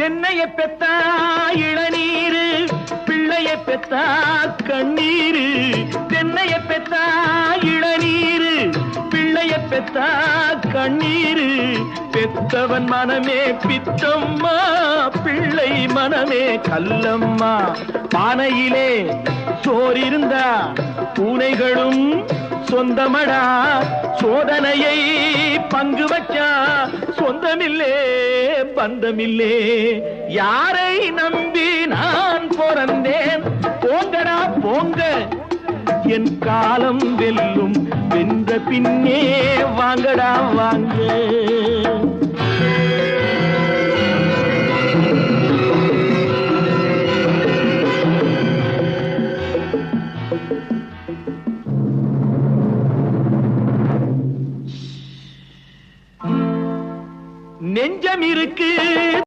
தென்னைய பெத்தா இளநீரு, பிள்ளைய பெத்தா கண்ணீரு. தென்னைய பெத்தா இளநீரு, பிள்ளைய பெத்தா கண்ணீரு. பெத்தவன் மனமே பித்தம்மா, பிள்ளை மனமே கல்லம்மா. பானையிலே சோறிருந்தா பூனைகளும் சொந்தமடா. சோதனையை பங்கு வச்சா சொந்தமில்லே பந்தமில்லே. யாரை நம்பி நான் பிறந்தேன்? போங்கடா போங்க, என் காலம் வெல்லும். வென்ற பின்னே வாங்கடா வாங்க.